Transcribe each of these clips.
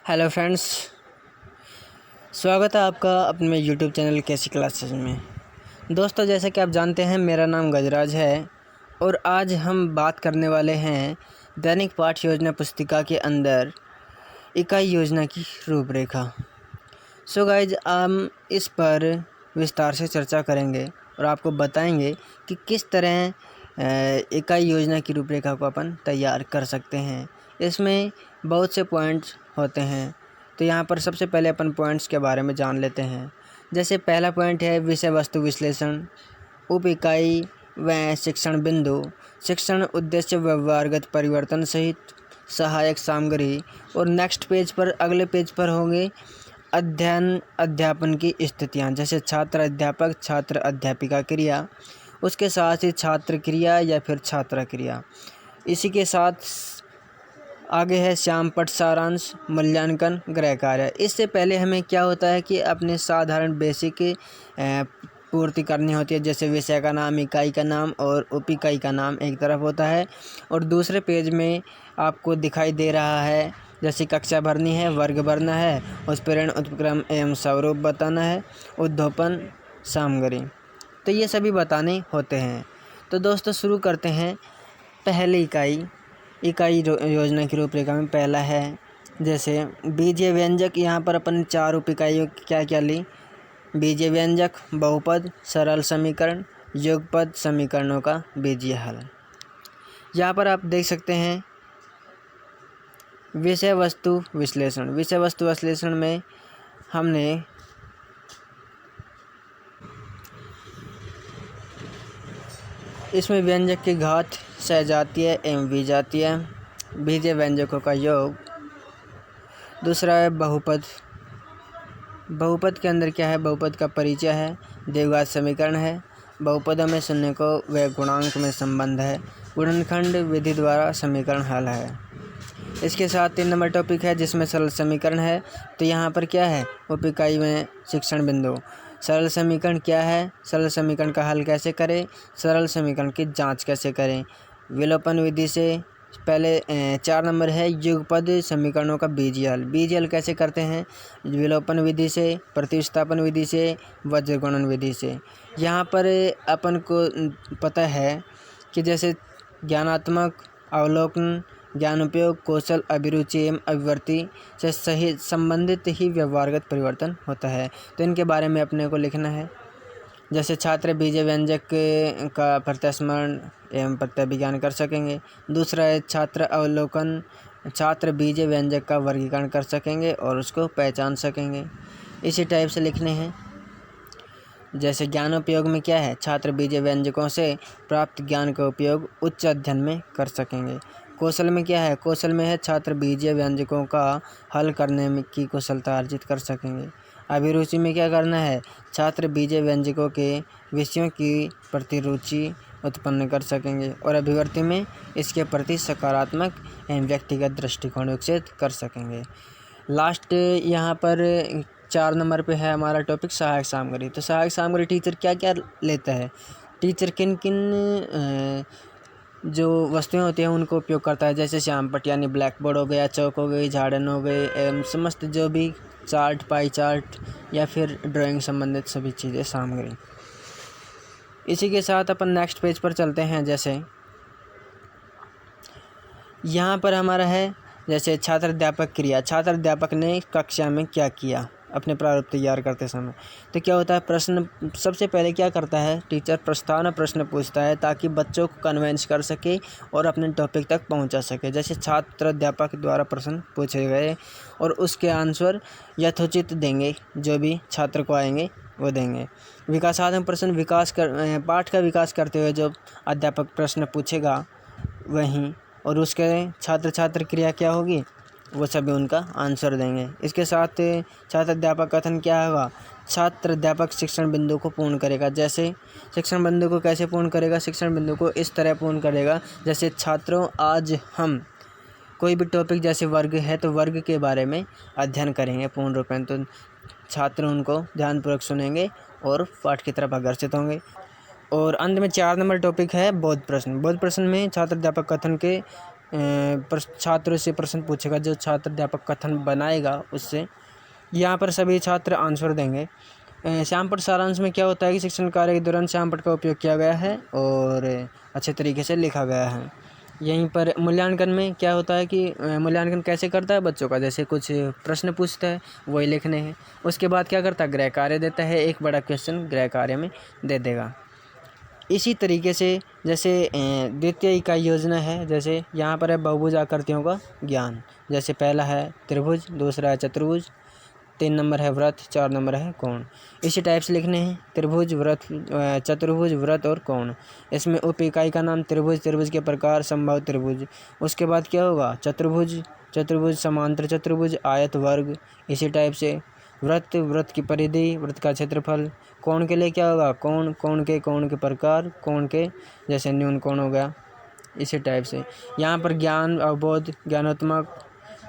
Hello friends, स्वागत है आपका अपने यूट्यूब चैनल कैसी क्लासेस में। दोस्तों, जैसा कि आप जानते हैं, मेरा नाम गजराज है और आज हम बात करने वाले हैं दैनिक पाठ योजना पुस्तिका के अंदर इकाई योजना की रूपरेखा। सो गाइज, हम इस पर विस्तार से चर्चा करेंगे और आपको बताएंगे कि किस तरह इकाई योजना की रूपरेखा को अपन तैयार कर सकते हैं। इसमें बहुत से पॉइंट्स होते हैं, तो यहाँ पर सबसे पहले अपन पॉइंट्स के बारे में जान लेते हैं। जैसे पहला पॉइंट है विषय वस्तु विश्लेषण, उप इकाई व शिक्षण बिंदु, शिक्षण उद्देश्य व्यवहारगत परिवर्तन सहित सहायक सामग्री। और नेक्स्ट पेज पर, अगले पेज पर होंगे अध्ययन अध्यापन की स्थितियाँ, जैसे छात्र अध्यापक, छात्र अध्यापिका क्रिया, उसके साथ ही छात्र क्रिया या फिर छात्रा क्रिया। इसी के साथ आगे है श्याम पट सारांश, मूल्यांकन, गृह कार्य। इससे पहले हमें क्या होता है कि अपने साधारण बेसिक पूर्ति करनी होती है, जैसे विषय का नाम, इकाई का नाम और उप इकाई का नाम एक तरफ होता है और दूसरे पेज में आपको दिखाई दे रहा है जैसे कक्षा भरनी है, वर्ग भरना है, उत्प्रेरण उपक्रम एवं स्वरूप बताना है, उद्योपन सामग्री। तो ये सभी बताने होते हैं। तो दोस्तों, शुरू करते हैं। पहली इकाई योजना की रूपरेखा में पहला है जैसे बीजीय व्यंजक। यहाँ पर अपन 4 उप इकाइयों क्या क्या ली? बीजीय व्यंजक, बहुपद, सरल समीकरण, युगपद समीकरणों का बीजीय हल। यहाँ पर आप देख सकते हैं विषय वस्तु विश्लेषण। विषय वस्तु विश्लेषण में हमने इसमें व्यंजक की घात सजातीय एवं विजातीय, बीजीय व्यंजकों का योग। दूसरा है बहुपद। बहुपद के अंदर क्या है? बहुपद का परिचय है, द्विघात समीकरण है, बहुपदों में शून्य को व गुणांक में संबंध है, गुणनखंड विधि द्वारा समीकरण हल है। इसके साथ 3 नंबर टॉपिक है जिसमें सरल समीकरण है। तो यहाँ पर क्या है? उप इकाई में शिक्षण बिंदु। सरल समीकरण क्या है? सरल समीकरण का हल कैसे करें? सरल समीकरण की जांच कैसे करें? विलोपन विधि से। पहले 4 नंबर है युगपद समीकरणों का बीजीय हल। बीजीय हल कैसे करते हैं? विलोपन विधि से, प्रतिस्थापन विधि से, वज्रगुणन विधि से। यहाँ पर अपन को पता है कि जैसे ज्ञानात्मक, अवलोकन, ज्ञान उपयोग, कौशल, अभिरुचि एवं अभिवृत्ति से सही संबंधित ही व्यवहारगत परिवर्तन होता है। तो इनके बारे में अपने को लिखना है। जैसे छात्र बीजीय व्यंजक का प्रत्यास्मरण एवं प्रत्यभिज्ञान कर सकेंगे। दूसरा है छात्र अवलोकन, छात्र बीजीय व्यंजक का वर्गीकरण कर सकेंगे और उसको पहचान सकेंगे। इसी टाइप से लिखने हैं। जैसे ज्ञानोपयोग में क्या है? छात्र बीजीय व्यंजकों से प्राप्त ज्ञान का उपयोग उच्च अध्ययन में कर सकेंगे। कौशल में क्या है? कौशल में है छात्र बीजीय व्यंजकों का हल करने में की कुशलता अर्जित कर सकेंगे। अभिरुचि में क्या करना है? छात्र बीजीय व्यंजकों के विषयों की प्रति रुचि उत्पन्न कर सकेंगे। और अभिवृत्ति में इसके प्रति सकारात्मक एवं व्यक्तिगत दृष्टिकोण विकसित कर सकेंगे। लास्ट यहाँ पर 4 नंबर पे है हमारा टॉपिक सहायक सामग्री। तो सहायक सामग्री टीचर क्या क्या लेता है? टीचर किन किन जो वस्तुएं होती हैं उनको उपयोग करता है, जैसे श्याम पट यानी ब्लैक बोर्ड हो गया, चौक हो गई, झाड़न हो गए एवं समस्त जो भी चार्ट, पाई चार्ट या फिर ड्राइंग संबंधित सभी चीज़ें सामग्री। इसी के साथ अपन नेक्स्ट पेज पर चलते हैं। जैसे यहाँ पर हमारा है जैसे छात्र अध्यापक क्रिया। छात्र अध्यापक ने कक्षा में क्या किया अपने प्रारूप तैयार करते समय? तो क्या होता है? प्रश्न सबसे पहले क्या करता है? टीचर प्रश्न पूछता है ताकि बच्चों को कन्वेंस कर सके और अपने टॉपिक तक पहुंचा सके। जैसे छात्र अध्यापक द्वारा प्रश्न पूछे गए और उसके आंसर यथोचित देंगे, जो भी छात्र को आएंगे वो देंगे। विकासात्मक प्रश्न, पाठ का विकास करते हुए जो अध्यापक प्रश्न पूछेगा वहीं, और उसके छात्र क्रिया क्या होगी? वो सभी उनका आंसर देंगे। इसके साथ छात्र अध्यापक कथन क्या होगा? छात्र अध्यापक शिक्षण बिंदु को पूर्ण करेगा। जैसे शिक्षण बिंदु को कैसे पूर्ण करेगा? शिक्षण बिंदु को इस तरह पूर्ण करेगा, जैसे छात्रों, आज हम कोई भी टॉपिक, जैसे वर्ग है तो वर्ग के बारे में अध्ययन करेंगे पूर्ण रूप में। तो छात्र उनको ध्यानपूर्वक सुनेंगे और पाठ की तरफ आकर्षित होंगे। और अंत में 4 नंबर टॉपिक है बोध प्रश्न। बोध प्रश्न में छात्र अध्यापक कथन के छात्रों से प्रश्न पूछेगा, जो छात्र अध्यापक कथन बनाएगा उससे। यहाँ पर सभी छात्र आंसर देंगे। श्यामपट्ट सारांश में क्या होता है कि शिक्षण कार्य के दौरान श्यामपट्ट का उपयोग किया गया है और अच्छे तरीके से लिखा गया है। यहीं पर मूल्यांकन में क्या होता है कि मूल्यांकन कैसे करता है बच्चों का, जैसे कुछ प्रश्न पूछता है वही लिखने हैं, उसके बाद क्या करता है गृह कार्य देता है, एक बड़ा क्वेश्चन गृह कार्य में दे देगा। इसी तरीके से जैसे द्वितीय इकाई योजना है, जैसे यहाँ पर है बहुभुज आकृतियों का ज्ञान। जैसे पहला है त्रिभुज, दूसरा है चतुर्भुज, 3 नंबर है वृत्त, 4 नंबर है कोण। इसी टाइप से लिखने हैं त्रिभुज, वृत्त, चतुर्भुज, वृत्त और कोण। इसमें उप इकाई का नाम त्रिभुज, त्रिभुज के प्रकार, संभव त्रिभुज। उसके बाद क्या होगा चतुर्भुज, चतुर्भुज, समांतर चतुर्भुज, आयत, वर्ग। इसी टाइप से वृत्त, वृत्त की परिधि, वृत्त का क्षेत्रफल। कोण के लिए क्या होगा कोण, कोण के प्रकार, कोण के जैसे न्यून कोण हो गया। इसी टाइप से यहाँ पर ज्ञान, अवबोध, ज्ञानात्मक,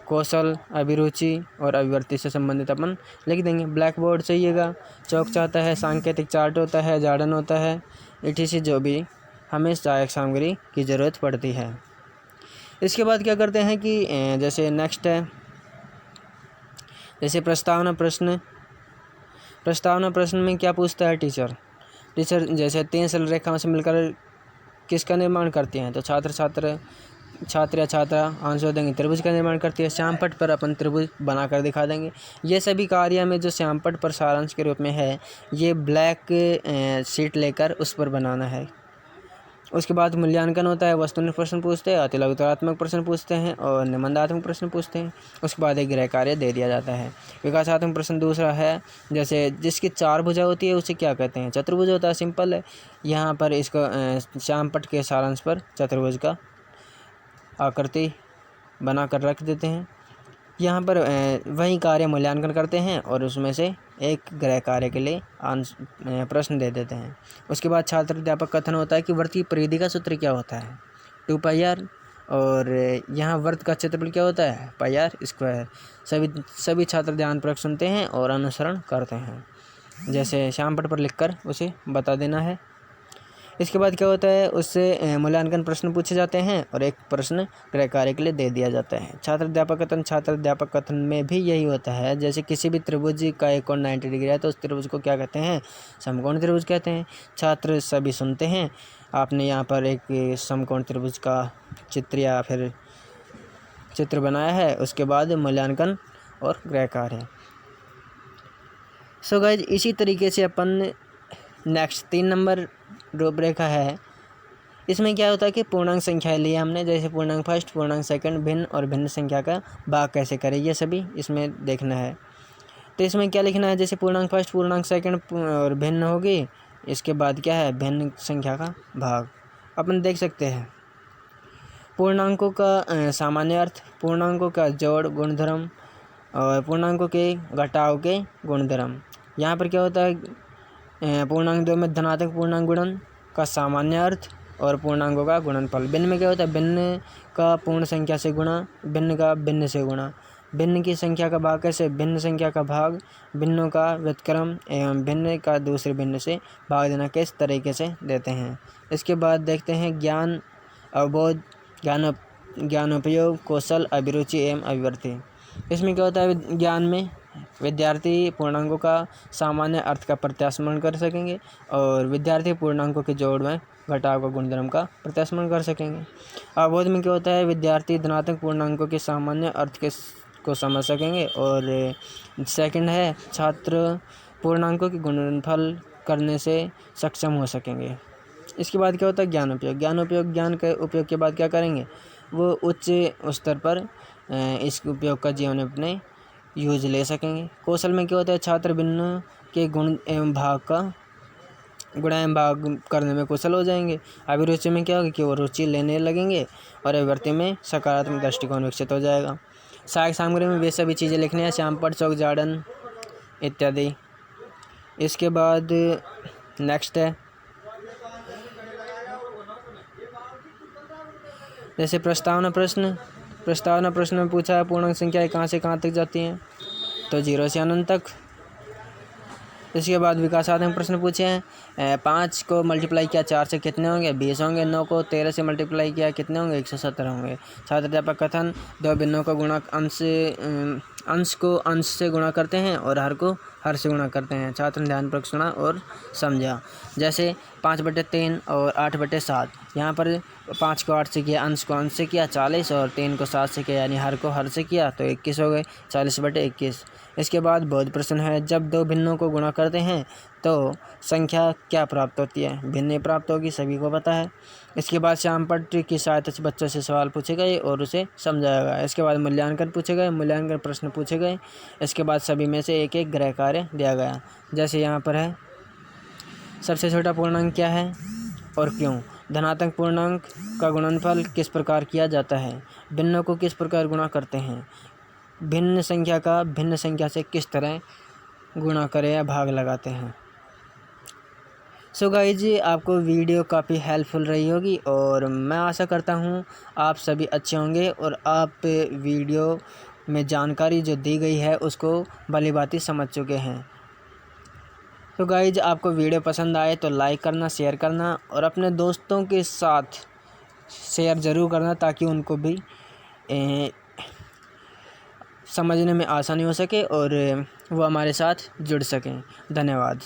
कौशल, अभिरुचि और अभिवृत्ति से संबंधित अपन लिख देंगे। ब्लैक बोर्ड चाहिएगा, चौक चाहता है, सांकेतिक चार्ट होता है, जार्डन होता है, etc जो भी हमें सहायक सामग्री की ज़रूरत पड़ती है। इसके बाद क्या करते हैं कि जैसे नेक्स्ट है जैसे प्रस्तावना प्रश्न। प्रस्तावना प्रश्न में क्या पूछता है टीचर जैसे 3 सरल रेखाओं से मिलकर किसका निर्माण करती हैं, तो छात्र या छात्रा आंसर देंगे त्रिभुज का निर्माण करती है। श्यामपट्ट पर अपन त्रिभुज बनाकर दिखा देंगे। ये सभी कार्य में जो श्यामपट्ट पर सारांश के रूप में है, ये ब्लैक शीट लेकर उस पर बनाना है। उसके बाद मूल्यांकन होता है, वस्तुनिष्ठ प्रश्न पूछते हैं, अतिलघुत्तरात्मक प्रश्न पूछते हैं और निबंधात्मक प्रश्न पूछते हैं। उसके बाद एक गृह कार्य दे दिया जाता है। विकासात्मक प्रश्न दूसरा है, जैसे जिसकी 4 भुजा होती है उसे क्या कहते हैं, चतुर्भुज होता है, सिंपल है। यहाँ पर इसको श्यामपट्ट के सारांश पर चतुर्भुज का आकृति बना कर रख देते हैं। यहाँ पर वही कार्य मूल्यांकन करते हैं और उसमें से एक गृह कार्य के लिए प्रश्न दे देते हैं। उसके बाद छात्र अध्यापक कथन होता है कि वृत्त की परिधि का सूत्र क्या होता है, 2πr, और यहाँ वृत्त का क्षेत्रफल क्या होता है, πr²। सभी छात्र ध्यानपूर्वक सुनते हैं और अनुसरण करते हैं, जैसे श्यामपट्ट पर लिखकर उसे बता देना है। इसके बाद क्या होता है, उससे मूल्यांकन प्रश्न पूछे जाते हैं और एक प्रश्न गृह कार्य के लिए दे दिया जाता है। छात्र अध्यापक कथन में भी यही होता है। जैसे किसी भी त्रिभुज का एक कोण 90 डिग्री है तो उस त्रिभुज को क्या कहते हैं, समकोण त्रिभुज कहते हैं। छात्र सभी सुनते हैं। आपने यहाँ पर एक समकोण त्रिभुज का चित्र या फिर चित्र बनाया है, उसके बाद मूल्यांकन और गृह कार्य। सो गाइज, इसी तरीके से अपन नेक्स्ट 3 नंबर रूपरेखा है। इसमें क्या होता है कि पूर्णांक संख्याएं ली हमने, जैसे पूर्णांक फर्स्ट, पूर्णांक सेकंड, भिन्न और भिन्न संख्या का भाग कैसे करें, ये सभी इसमें देखना है। तो इसमें क्या लिखना है, जैसे पूर्णांक फर्स्ट, पूर्णांक सेकंड और भिन्न होगी, इसके बाद क्या है भिन्न संख्या का भाग। अपन देख सकते हैं पूर्णांकों का सामान्य अर्थ, पूर्णांकों का जोड़ गुणधर्म और पूर्णांकों के घटाव के गुणधर्म। यहाँ पर क्या होता है, पूर्णांक 2 में धनात्मक पूर्णांक गुणन का सामान्य अर्थ और पूर्णांकों का गुणनफल। भिन्न में क्या होता है, भिन्न का पूर्ण संख्या से गुणा, भिन्न का भिन्न से गुणा। भिन्न की संख्या का भाग कैसे, भिन्न संख्या का भाग, भिन्नों का व्युत्क्रम एवं भिन्न का दूसरे भिन्न से भाग देना किस तरीके से देते हैं। इसके बाद देखते हैं ज्ञान, अवबोध, ज्ञानोपयोग, कौशल, अभिरुचि एवं अभिवृत्ति। इसमें क्या होता है, ज्ञान में विद्यार्थी पूर्णांकों का सामान्य अर्थ का प्रत्यास्मरण कर सकेंगे और विद्यार्थी पूर्णांकों के जोड़ में घटाव का गुणधर्म का प्रत्यास्मरण कर सकेंगे। अवबोध में क्या होता है, विद्यार्थी धनात्मक पूर्णांकों के सामान्य अर्थ को समझ सकेंगे और सेकंड है छात्र पूर्णांकों के गुणनफल करने से सक्षम हो सकेंगे। इसके बाद क्या होता है, ज्ञान उपयोग। ज्ञान के उपयोग के बाद क्या करेंगे, वो उच्च स्तर पर इस उपयोग का जीवन में अपने यूज ले सकेंगे। कौशल में क्या होता है, छात्र भिन्न के गुण एवं भाग का गुणा एवं भाग करने में कुशल हो जाएंगे। अभिरुचि में क्या होगा कि वो रुचि लेने लगेंगे और अभिवृत्ति में सकारात्मक दृष्टिकोण विकसित हो जाएगा। सहायक सामग्री में वे सभी चीज़ें लिखनी है, श्यामपट्ट, चौक, जार्डन इत्यादि। इसके बाद नेक्स्ट है जैसे प्रस्तावना प्रश्न में पूछा है पूर्णांक संख्याएं कहाँ से कहाँ तक जाती हैं, तो 0 से अनंत तक। इसके बाद विकासात्मक प्रश्न पूछे हैं। 5 को मल्टीप्लाई किया 4 से कितने होंगे? 20 होंगे। 9 को 13 से मल्टीप्लाई किया कितने होंगे? 117 होंगे। छात्र अध्यापक कथन, दो भिन्नों को गुणा अंश को अंश से गुणा करते हैं और हर को हर से गुणा करते हैं। छात्र ने ध्यानपूर्वक सुना और समझा। जैसे 5/3 और 8/7। यहाँ पर 5 को 8 से किया, अंश को अंश से किया 40 और 3 को 7 से किया, यानी हर को हर से किया तो 21 हो गए। 40/21। इसके बाद बोध प्रश्न है, जब दो भिन्नों को गुणा करते हैं तो संख्या क्या प्राप्त होती है? भिन्न प्राप्त होगी, सभी को पता है। इसके बाद श्यामपट्ट की सहायता से बच्चों से सवाल पूछे गए और उसे समझाया गया। इसके बाद मूल्यांकन पूछे गए, मूल्यांकन प्रश्न पूछे गए। इसके बाद सभी में से एक एक गृह कार्य दिया गया। जैसे यहाँ पर है, सबसे छोटा पूर्णांक क्या है और क्यों? धनात्मक पूर्णांक का गुणनफल किस प्रकार किया जाता है? भिन्नों को किस प्रकार गुणा करते हैं? भिन्न संख्या का भिन्न संख्या से किस तरह गुणा करें या भाग लगाते हैं? सो गाइस जी, आपको वीडियो काफ़ी हेल्पफुल रही होगी और मैं आशा करता हूँ आप सभी अच्छे होंगे और आप वीडियो में जानकारी जो दी गई है उसको भलीभांति समझ चुके हैं। तो गाइज, आपको वीडियो पसंद आए तो लाइक करना, शेयर करना और अपने दोस्तों के साथ शेयर ज़रूर करना ताकि उनको भी समझने में आसानी हो सके और वो हमारे साथ जुड़ सकें। धन्यवाद।